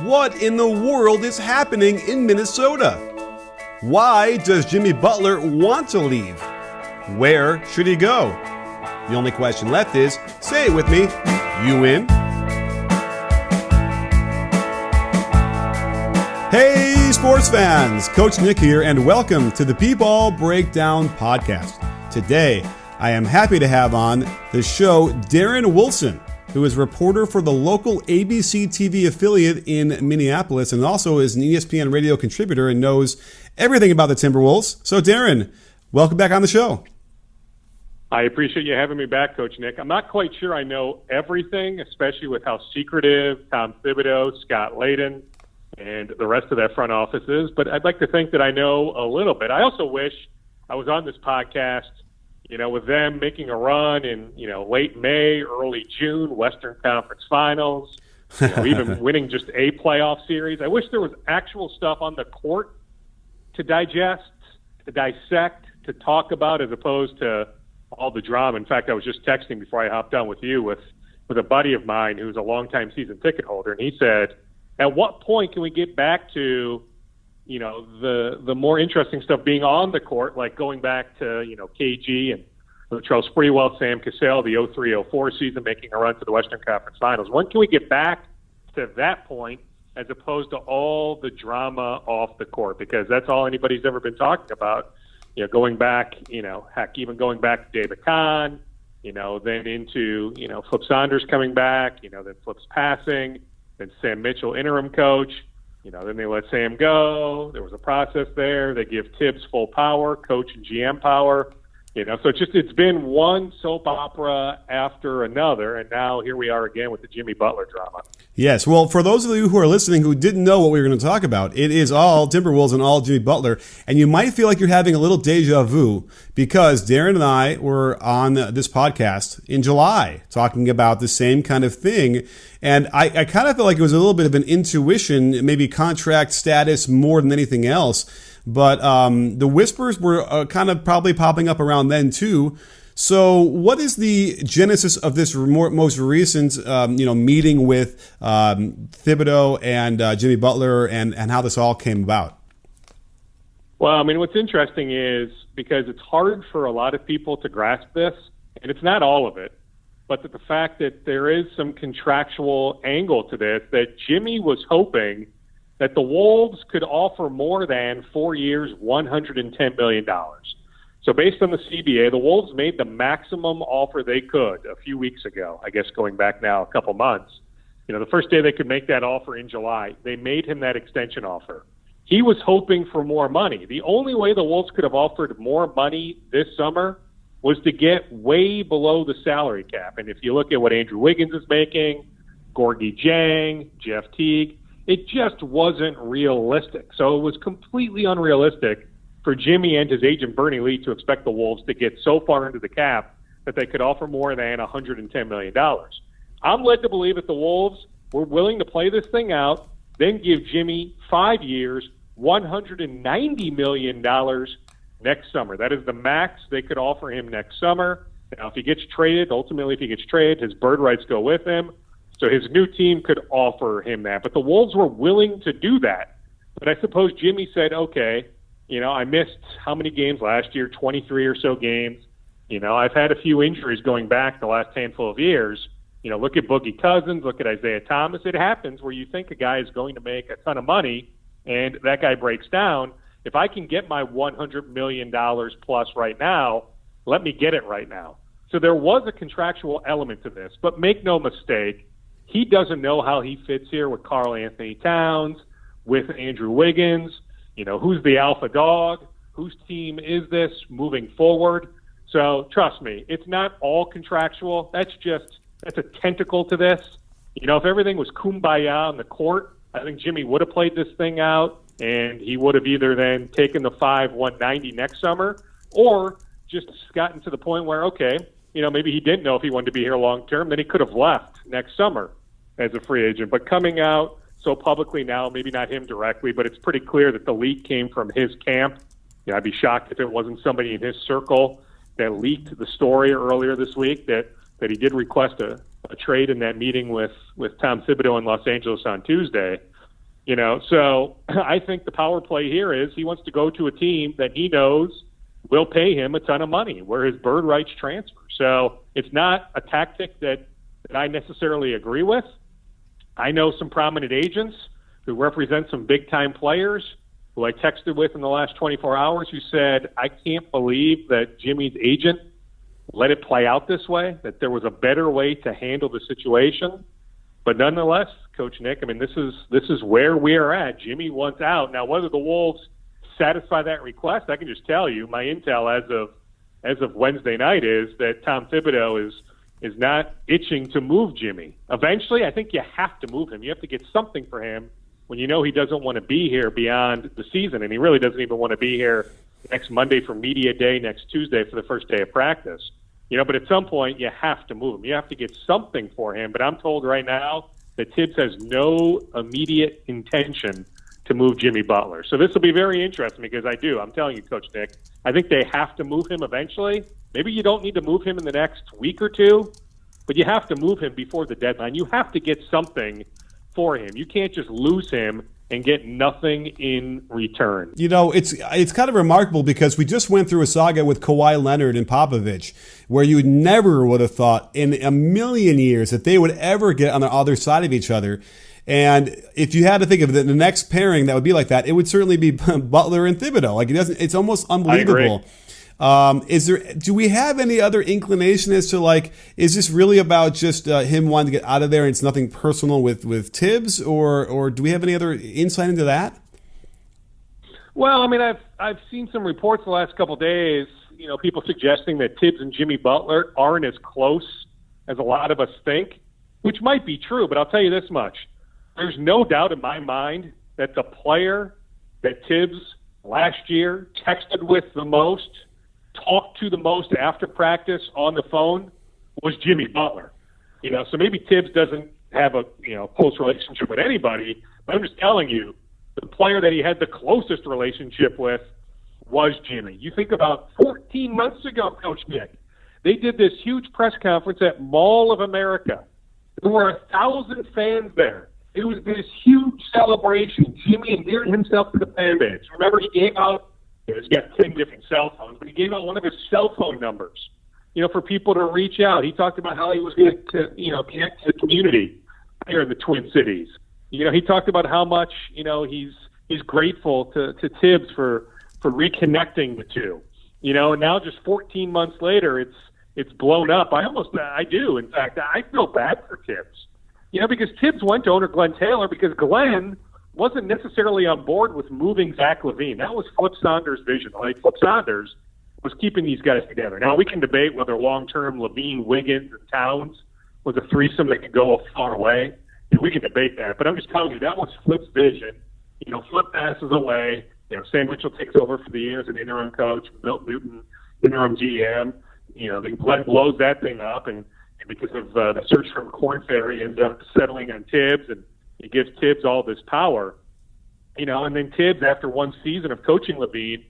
What in the world is happening in Minnesota? Why does Jimmy Butler want to leave? Where should he go? The only question left is, say it with me, you in? Hey, sports fans! Coach Nick here, and welcome to the P-Ball Breakdown Podcast. Today, I am happy to have on the show Darren Wilson, who is a reporter for the local ABC TV affiliate in Minneapolis and also is an ESPN radio contributor and knows everything about the Timberwolves. So, Darren, welcome back on the show. I appreciate you having me back, Coach Nick. I'm not quite sure I know everything, especially with how secretive Tom Thibodeau, Scott Layden, and the rest of that front office is, but I'd like to think that I know a little bit. I also wish I was on this podcast, with them making a run in, late May, early June, Western Conference Finals, even winning just a playoff series. I wish there was actual stuff on the court to digest, to dissect, to talk about, as opposed to all the drama. In fact, I was just texting before I hopped on with you with a buddy of mine who's a longtime season ticket holder, and he said, at what point can we get back to, the more interesting stuff being on the court, like going back to, KG and Charles Sprewell, Sam Cassell, the 03-04 season, making a run to the Western Conference Finals. When can we get back to that point as opposed to all the drama off the court? Because that's all anybody's ever been talking about. Going back, even going back to David Kahn, then into, Flip Saunders coming back, then Flip's passing, then Sam Mitchell, interim coach. Then they let Sam go. There was a process there. They give Thibs full power, coach and GM power. So it's been one soap opera after another, and now here we are again with the Jimmy Butler drama. Yes, well, for those of you who are listening who didn't know what we were going to talk about, it is all Timberwolves and all Jimmy Butler, and you might feel like you're having a little deja vu because Darren and I were on this podcast in July talking about the same kind of thing, and I kind of felt like it was a little bit of an intuition, maybe contract status more than anything else. But the whispers were kind of probably popping up around then, too. So what is the genesis of this most recent, meeting with Thibodeau and Jimmy Butler and how this all came about? Well, what's interesting is because it's hard for a lot of people to grasp this, and it's not all of it, but the fact that there is some contractual angle to this, that Jimmy was hoping that the Wolves could offer more than 4 years, $110 million. So based on the CBA, the Wolves made the maximum offer they could a few weeks ago, I guess going back now a couple months. The first day they could make that offer in July, they made him that extension offer. He was hoping for more money. The only way the Wolves could have offered more money this summer was to get way below the salary cap. And if you look at what Andrew Wiggins is making, Gorgie Jang, Jeff Teague, it just wasn't realistic. So it was completely unrealistic for Jimmy and his agent Bernie Lee to expect the Wolves to get so far into the cap that they could offer more than $110 million. I'm led to believe that the Wolves were willing to play this thing out, then give Jimmy 5 years, $190 million next summer. That is the max they could offer him next summer. Now, if he gets traded, ultimately if he gets traded, his bird rights go with him. So his new team could offer him that. But the Wolves were willing to do that. But I suppose Jimmy said, okay, I missed how many games last year, 23 or so games. I've had a few injuries going back the last handful of years. Look at Boogie Cousins, look at Isaiah Thomas. It happens where you think a guy is going to make a ton of money and that guy breaks down. If I can get my $100 million plus right now, let me get it right now. So there was a contractual element to this. But make no mistake, he doesn't know how he fits here with Karl Anthony Towns, with Andrew Wiggins. Who's the alpha dog? Whose team is this moving forward? So trust me, it's not all contractual. That's a tentacle to this. If everything was kumbaya on the court, I think Jimmy would have played this thing out, and he would have either then taken the 190 next summer or just gotten to the point where, okay, maybe he didn't know if he wanted to be here long term, then he could have left next summer as a free agent. But coming out so publicly now, maybe not him directly, but it's pretty clear that the leak came from his camp. I'd be shocked if it wasn't somebody in his circle that leaked the story earlier this week that he did request a a trade in that meeting with Tom Thibodeau in Los Angeles on Tuesday. So I think the power play here is he wants to go to a team that he knows will pay him a ton of money, where his bird rights transfer. So it's not a tactic that I necessarily agree with. I know some prominent agents who represent some big-time players who I texted with in the last 24 hours who said, I can't believe that Jimmy's agent let it play out this way, that there was a better way to handle the situation. But nonetheless, Coach Nick, this is where we are at. Jimmy wants out. Now, whether the Wolves satisfy that request, I can just tell you, my intel as of Wednesday night is that Tom Thibodeau is not itching to move Jimmy. Eventually, I think you have to move him. You have to get something for him when you know he doesn't want to be here beyond the season, and he really doesn't even want to be here next Monday for media day, next Tuesday for the first day of practice. But at some point, you have to move him. You have to get something for him. But I'm told right now that Thibs has no immediate intention to move Jimmy Butler. So this will be very interesting because I'm telling you, Coach Nick, I think they have to move him eventually. Maybe you don't need to move him in the next week or two, but you have to move him before the deadline. You have to get something for him. You can't just lose him and get nothing in return. It's kind of remarkable because we just went through a saga with Kawhi Leonard and Popovich where you never would have thought in a million years that they would ever get on the other side of each other. And if you had to think of the next pairing that would be like that, it would certainly be Butler and Thibodeau. It's almost unbelievable. Do we have any other inclination as to is this really about just him wanting to get out of there and it's nothing personal with Thibs, or do we have any other insight into that? Well, I've seen some reports the last couple of days, people suggesting that Thibs and Jimmy Butler aren't as close as a lot of us think, which might be true, but I'll tell you this much. There's no doubt in my mind that the player that Thibs last year texted with the most, talked to the most after practice on the phone was Jimmy Butler. So maybe Thibs doesn't have a close relationship with anybody, but I'm just telling you, the player that he had the closest relationship with was Jimmy. You think about 14 months ago, Coach Nick, they did this huge press conference at Mall of America. There were 1,000 fans there. It was this huge celebration. Jimmy endeared himself to the fan base. Remember, he gave out, he's got 10 different cell phones, but he gave out one of his cell phone numbers, for people to reach out. He talked about how he was going to, connect to the community here in the Twin Cities. He talked about how much, he's grateful to Thibs for reconnecting the two. And now just 14 months later, it's blown up. I do. In fact, I feel bad for Thibs. Because Thibs went to owner Glenn Taylor because Glenn wasn't necessarily on board with moving Zach LaVine. That was Flip Saunders' vision. Flip Saunders was keeping these guys together. Now, we can debate whether long-term LaVine, Wiggins, and Towns was a threesome that could go far away. We can debate that. But I'm just telling you, that was Flip's vision. Flip passes away. Sam Mitchell takes over for the year as an interim coach. Milt Newton, interim GM. Then Glenn blows that thing up, and because of the search from Korn Ferry, ends up settling on Thibs, and he gives Thibs all this power. And then Thibs, after one season of coaching LaVine,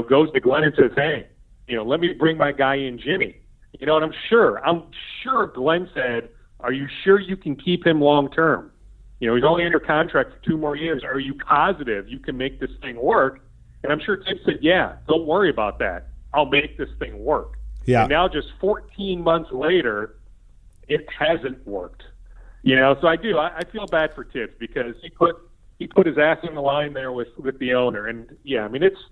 goes to Glenn and says, hey, let me bring my guy in, Jimmy. And I'm sure Glenn said, are you sure you can keep him long term? He's only under contract for 2 more years. Are you positive you can make this thing work? And I'm sure Thibs said, yeah, don't worry about that. I'll make this thing work. Yeah. And now just 14 months later, it hasn't worked. So I feel bad for Thibs because he put his ass on the line there with the owner. And yeah,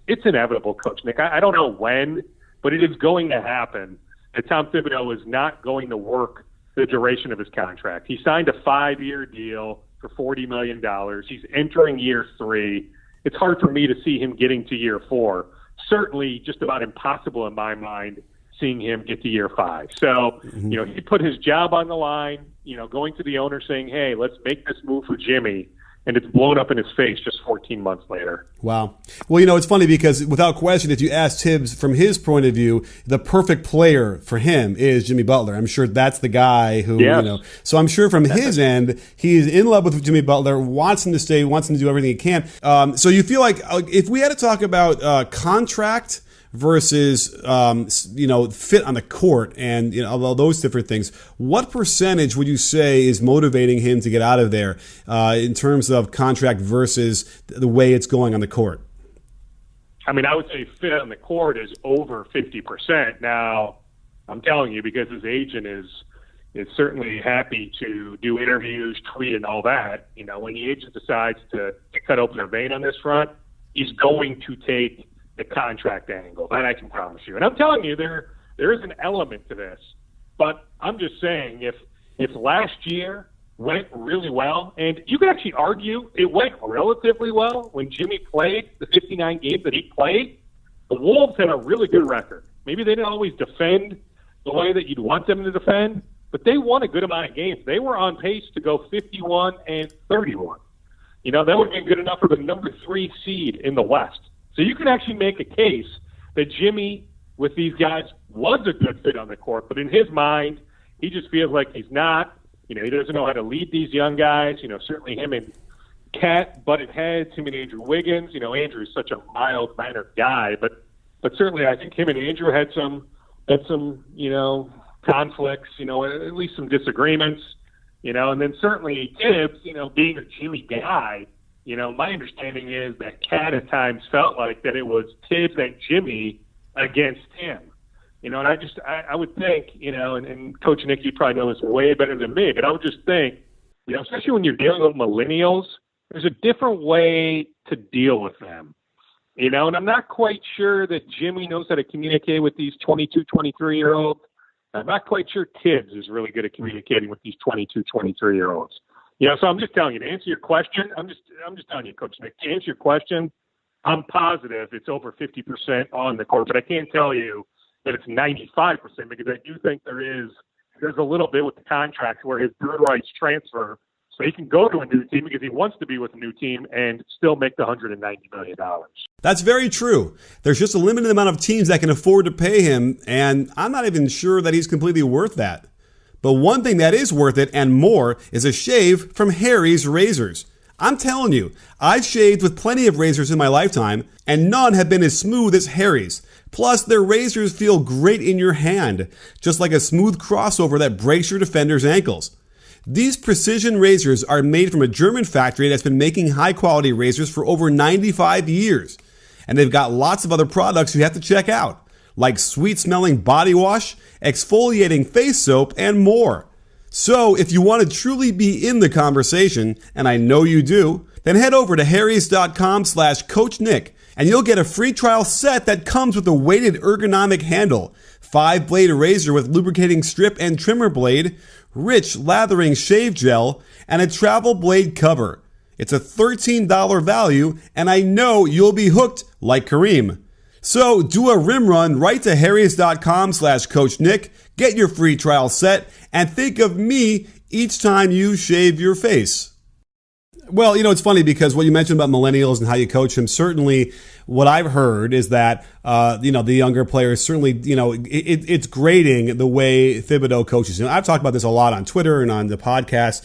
it's inevitable, Coach Nick. I don't know when, but it is going to happen that Tom Thibodeau is not going to work the duration of his contract. He signed a 5-year deal for $40 million. He's entering year 3. It's hard for me to see him getting to year 4. Certainly just about impossible in my mind seeing him get to year 5. So, he put his job on the line, going to the owner saying, hey, let's make this move for Jimmy. And it's blown up in his face just 14 months later. Wow. Well, it's funny because without question, if you ask Thibs from his point of view, the perfect player for him is Jimmy Butler. I'm sure that's the guy who, so I'm sure from his end, he's in love with Jimmy Butler, wants him to stay, wants him to do everything he can. So you feel like if we had to talk about contract versus fit on the court and all those different things. What percentage would you say is motivating him to get out of there in terms of contract versus the way it's going on the court? I mean, I would say fit on the court is over 50%. Now, I'm telling you, because his agent is certainly happy to do interviews, tweet, and all that. When the agent decides to cut open a vein on this front, he's going to take the contract angle. That I can promise you. And I'm telling you, there is an element to this. But I'm just saying, if last year went really well, and you could actually argue it went relatively well when Jimmy played the 59 games that he played, the Wolves had a really good record. Maybe they didn't always defend the way that you'd want them to defend, but they won a good amount of games. They were on pace to go 51-31. That would have been good enough for the number 3 seed in the West. So you can actually make a case that Jimmy, with these guys, was a good fit on the court, but in his mind, he just feels like he's not. He doesn't know how to lead these young guys. Certainly him and Cat butted heads, him and Andrew Wiggins. Andrew's such a mild-mannered guy, but certainly I think him and Andrew had some conflicts, at least some disagreements, and then certainly Thibs, being a Jimmy guy, my understanding is that Cat at times felt like that it was Thibs and Jimmy against him. And I would think, and Coach Nick, you probably know this way better than me, but I would just think, especially when you're dealing with millennials, there's a different way to deal with them. And I'm not quite sure that Jimmy knows how to communicate with these 22, 23-year-olds. I'm not quite sure Thibs is really good at communicating with these 22, 23-year-olds. So I'm just telling you, to answer your question, I'm just telling you, Coach Nick, to answer your question, I'm positive it's over 50% on the court, but I can't tell you that it's 95% because I do think there's a little bit with the contract where his bird rights transfer so he can go to a new team because he wants to be with a new team and still make the $190 million. That's very true. There's just a limited amount of teams that can afford to pay him, and I'm not even sure that he's completely worth that. But one thing that is worth it and more is a shave from Harry's Razors. I'm telling you, I've shaved with plenty of razors in my lifetime, and none have been as smooth as Harry's. Plus, their razors feel great in your hand, just like a smooth crossover that breaks your defender's ankles. These precision razors are made from a German factory that's been making high-quality razors for over 95 years. And they've got lots of other products you have to check out, like sweet-smelling body wash, exfoliating face soap, and more. So, if you want to truly be in the conversation, and I know you do, then head over to harrys.com/CoachNick, and you'll get a free trial set that comes with a weighted ergonomic handle, 5-blade razor with lubricating strip and trimmer blade, rich lathering shave gel, and a travel blade cover. It's a $13 value, and I know you'll be hooked like Kareem. So do a rim run right to harrys.com/CoachNick, get your free trial set, and think of me each time you shave your face. Well, it's funny because what you mentioned about millennials and how you coach them, certainly what I've heard is that, the younger players, certainly, it's grading the way Thibodeau coaches. And I've talked about this a lot on Twitter and on the podcast.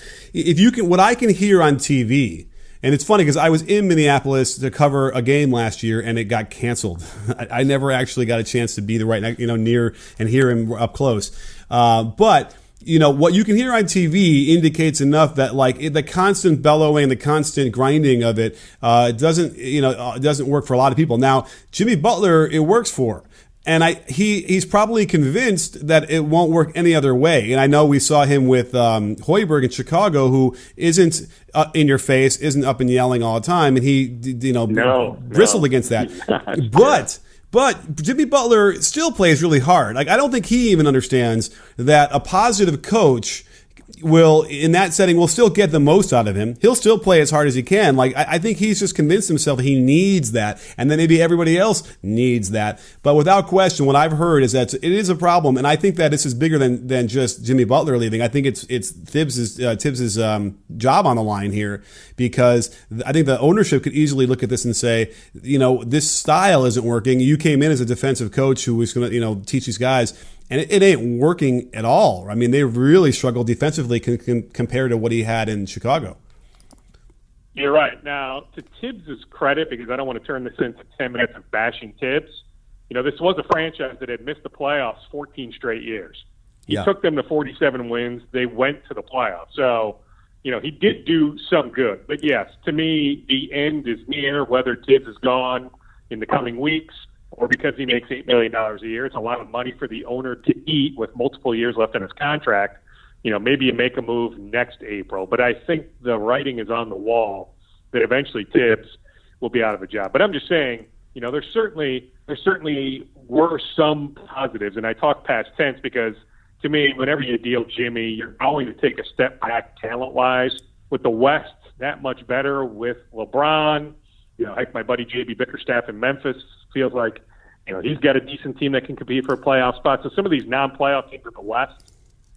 What I can hear on TV, and it's funny because I was in Minneapolis to cover a game last year and it got canceled. I never actually got a chance to be near and hear him up close. But what you can hear on TV indicates enough that the constant bellowing, the constant grinding of it doesn't work for a lot of people. Now, Jimmy Butler, it works for. And he's probably convinced that it won't work any other way. And I know we saw him with Hoiberg in Chicago, who isn't in your face, isn't up and yelling all the time, and he bristled against that. But Jimmy Butler still plays really hard. I don't think he even understands that a positive coach will, in that setting, will still get the most out of him. He'll still play as hard as he can. I think he's just convinced himself that he needs that, and then maybe everybody else needs that. But without question, what I've heard is that it is a problem, and I think that this is bigger than just Jimmy Butler leaving. I think it's Thibs' job on the line here, because I think the ownership could easily look at this and say, this style isn't working. You came in as a defensive coach who was going to teach these guys. And it ain't working at all. I mean, they really struggled defensively compared to what he had in Chicago. You're right. Now, to Thibs' credit, because I don't want to turn this into 10 minutes of bashing Thibs, this was a franchise that had missed the playoffs 14 straight years. He Yeah. took them to 47 wins. They went to the playoffs. So, he did do some good. But, yes, to me, the end is near, whether Thibs is gone in the coming weeks or because he makes $8 million a year. It's a lot of money for the owner to eat with multiple years left in his contract. Maybe you make a move next April. But I think the writing is on the wall that eventually Thibs will be out of a job. But I'm just saying, there certainly were some positives. And I talk past tense because, to me, whenever you deal Jimmy, you're going to take a step back talent-wise. With the West, that much better with LeBron. Like my buddy J.B. Bickerstaff in Memphis feels like, he's got a decent team that can compete for a playoff spot. So some of these non-playoff teams in the West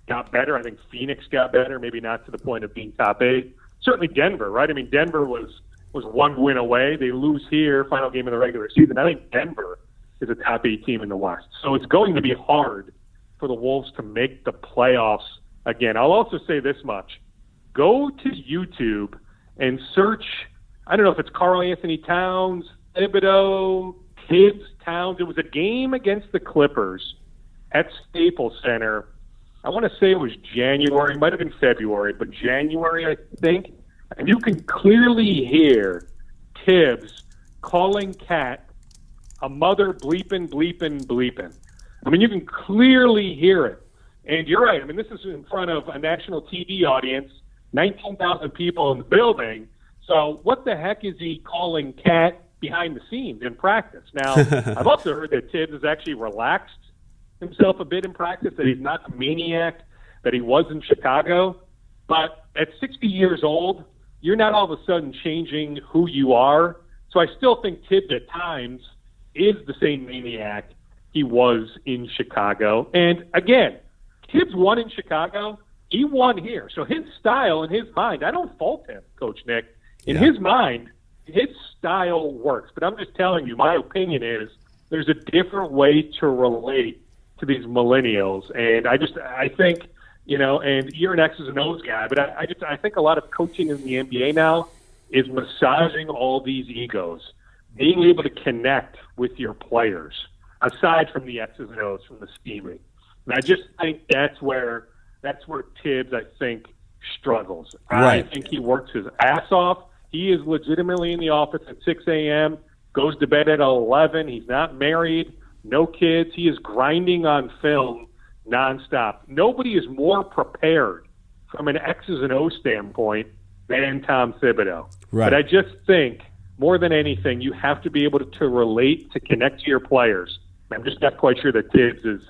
got better. I think Phoenix got better, maybe not to the point of being top 8. Certainly Denver, right? I mean, Denver was one win away. They lose here, final game of the regular season. I think Denver is a top 8 team in the West. So it's going to be hard for the Wolves to make the playoffs again. I'll also say this much. Go to YouTube and search, I don't know if it's Karl Anthony Towns, Thibodeau, Thibs, Towns. It was a game against the Clippers at Staples Center. I want to say it was January, might have been February, but January, I think. And you can clearly hear Thibs calling Kat a mother bleeping, bleeping, bleeping. I mean, you can clearly hear it. And you're right. I mean, this is in front of a national TV audience, 19,000 people in the building. So what the heck is he calling Kat behind the scenes in practice? Now, I've also heard that Thibs has actually relaxed himself a bit in practice, that he's not the maniac that he was in Chicago. But at 60 years old, you're not all of a sudden changing who you are. So I still think Thibs at times is the same maniac he was in Chicago. And again, Thibs won in Chicago. He won here. So his style in his mind, I don't fault him, Coach Nick. In his mind, his style works. But I'm just telling you, my opinion is there's a different way to relate to these millennials. And I think, and you're an X's and O's guy, but I think a lot of coaching in the NBA now is massaging all these egos, being able to connect with your players, aside from the X's and O's, from the scheming. And I just think that's where Thibs, I think, struggles. Right. I think he works his ass off. He is legitimately in the office at 6 a.m., goes to bed at 11. He's not married, no kids. He is grinding on film nonstop. Nobody is more prepared from an X's and O's standpoint than Tom Thibodeau. Right. But I just think, more than anything, you have to be able to relate, to connect to your players. I'm just not quite sure that Thibs is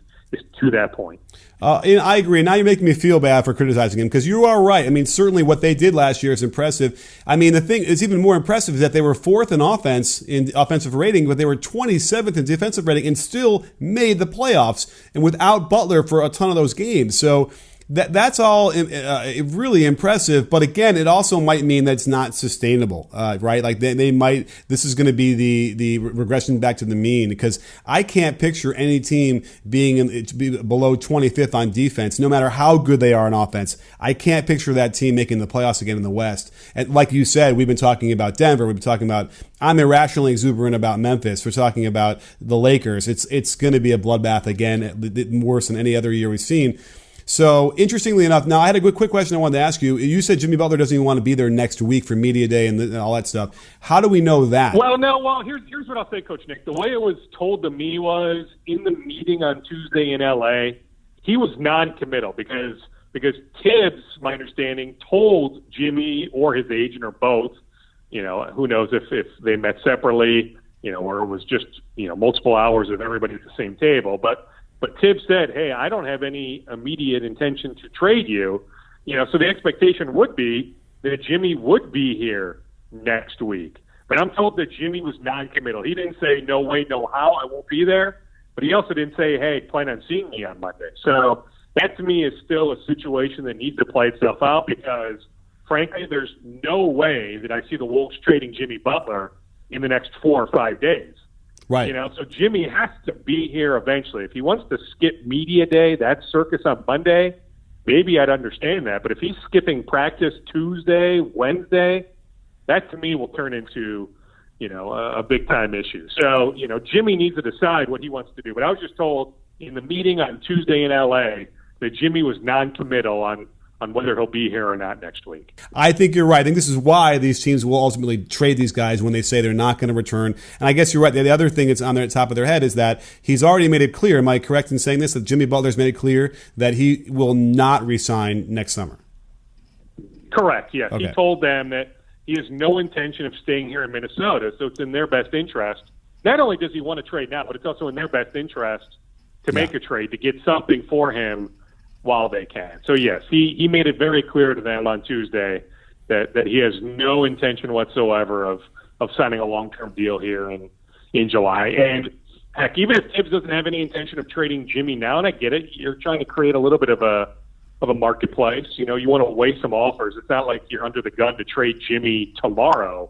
to that point. And I agree. Now you're making me feel bad for criticizing him, because you are right. I mean, certainly what they did last year is impressive. I mean, the thing is even more impressive is that they were 4th in offense in offensive rating, but they were 27th in defensive rating and still made the playoffs, and without Butler for a ton of those games. So that's all really impressive, but again, it also might mean that it's not sustainable, right? Like they might. This is going to be the regression back to the mean, because I can't picture any team being below 25th on defense, no matter how good they are on offense. I can't picture that team making the playoffs again in the West. And like you said, we've been talking about Denver. We've been talking about. I'm irrationally exuberant about Memphis. We're talking about the Lakers. It's going to be a bloodbath again, worse than any other year we've seen. So, interestingly enough, now I had a quick question I wanted to ask you. You said Jimmy Butler doesn't even want to be there next week for Media Day and all that stuff. How do we know that? Well, here's what I'll say, Coach Nick. The way it was told to me was, in the meeting on Tuesday in L.A., he was non-committal because Thibs, my understanding, told Jimmy or his agent or both, who knows if they met separately, or it was just, multiple hours of everybody at the same table. But Thibs said, hey, I don't have any immediate intention to trade you. So the expectation would be that Jimmy would be here next week. But I'm told that Jimmy was non-committal. He didn't say, no way, no how, I won't be there. But he also didn't say, hey, plan on seeing me on Monday. So that to me is still a situation that needs to play itself out, because, frankly, there's no way that I see the Wolves trading Jimmy Butler in the next 4 or 5 days. Right. So Jimmy has to be here eventually. If he wants to skip Media Day, that circus on Monday, maybe I'd understand that. But if he's skipping practice Tuesday, Wednesday, that to me will turn into a big-time issue. So, Jimmy needs to decide what he wants to do. But I was just told in the meeting on Tuesday in L.A. that Jimmy was non-committal on whether he'll be here or not next week. I think you're right. I think this is why these teams will ultimately trade these guys when they say they're not going to return. And I guess you're right. The other thing that's on their top of their head is that he's already made it clear, am I correct in saying this, that Jimmy Butler's made it clear that he will not resign next summer? Correct, yes. Okay. He told them that he has no intention of staying here in Minnesota, so it's in their best interest. Not only does he want to trade now, but it's also in their best interest to make a trade, to get something for him while they can. So, yes, he made it very clear to them on Tuesday that he has no intention whatsoever of signing a long-term deal here in July. And, heck, even if Thibs doesn't have any intention of trading Jimmy now, and I get it, you're trying to create a little bit of a marketplace. You want to weigh some offers. It's not like you're under the gun to trade Jimmy tomorrow.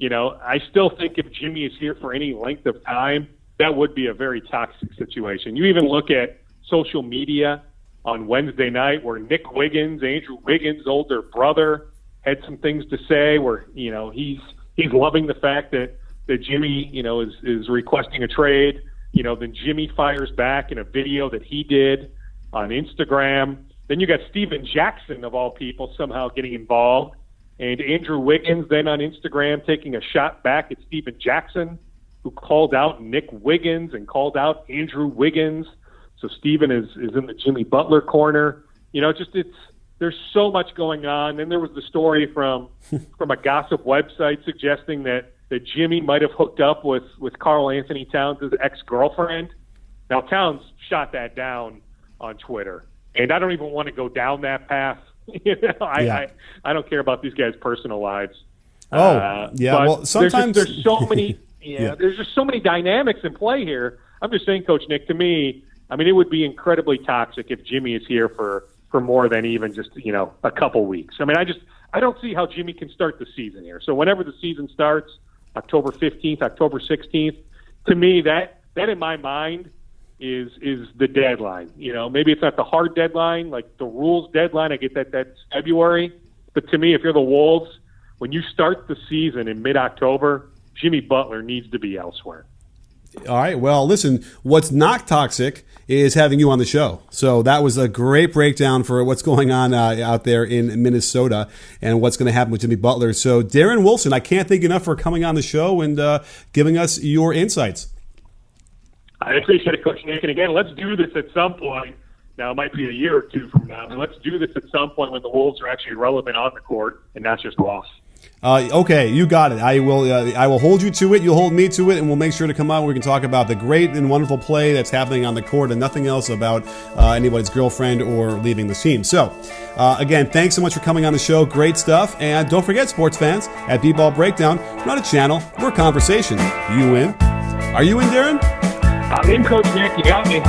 I still think if Jimmy is here for any length of time, that would be a very toxic situation. You even look at social media on Wednesday night where Nick Wiggins, Andrew Wiggins' older brother, had some things to say where, he's loving the fact that Jimmy, is requesting a trade. Then Jimmy fires back in a video that he did on Instagram. Then you got Steven Jackson, of all people, somehow getting involved. And Andrew Wiggins then on Instagram taking a shot back at Steven Jackson, who called out Nick Wiggins and called out Andrew Wiggins. So Steven is in the Jimmy Butler corner. There's so much going on. Then there was the story from a gossip website suggesting that Jimmy might have hooked up with Karl Anthony Towns' ex-girlfriend. Now, Towns shot that down on Twitter. And I don't even want to go down that path. I don't care about these guys' personal lives. Well, sometimes there's so many. There's just so many dynamics in play here. I'm just saying, Coach Nick, to me, it would be incredibly toxic if Jimmy is here for more than even just a couple weeks. I don't see how Jimmy can start the season here. So whenever the season starts, October 15th, October 16th, to me that in my mind is the deadline. Maybe it's not the hard deadline, like the rules deadline. I get that's February. But to me, if you're the Wolves, when you start the season in mid-October, Jimmy Butler needs to be elsewhere. All right. Well, listen, what's not toxic is having you on the show. So that was a great breakdown for what's going on out there in Minnesota and what's going to happen with Jimmy Butler. So Darren Wilson, I can't thank you enough for coming on the show and giving us your insights. I appreciate it, Coach Nick. And again, let's do this at some point. Now, it might be a year or two from now, but let's do this at some point when the Wolves are actually relevant on the court and not just off. Okay, you got it. I will hold you to it. You'll hold me to it, and we'll make sure to come on. We can talk about the great and wonderful play that's happening on the court and nothing else about anybody's girlfriend or leaving the team. So, again, thanks so much for coming on the show. Great stuff. And don't forget, sports fans, at B-Ball Breakdown, we're not a channel. We're a conversation. You in? Are you in, Darren? I'm in, Coach Nick. You got me.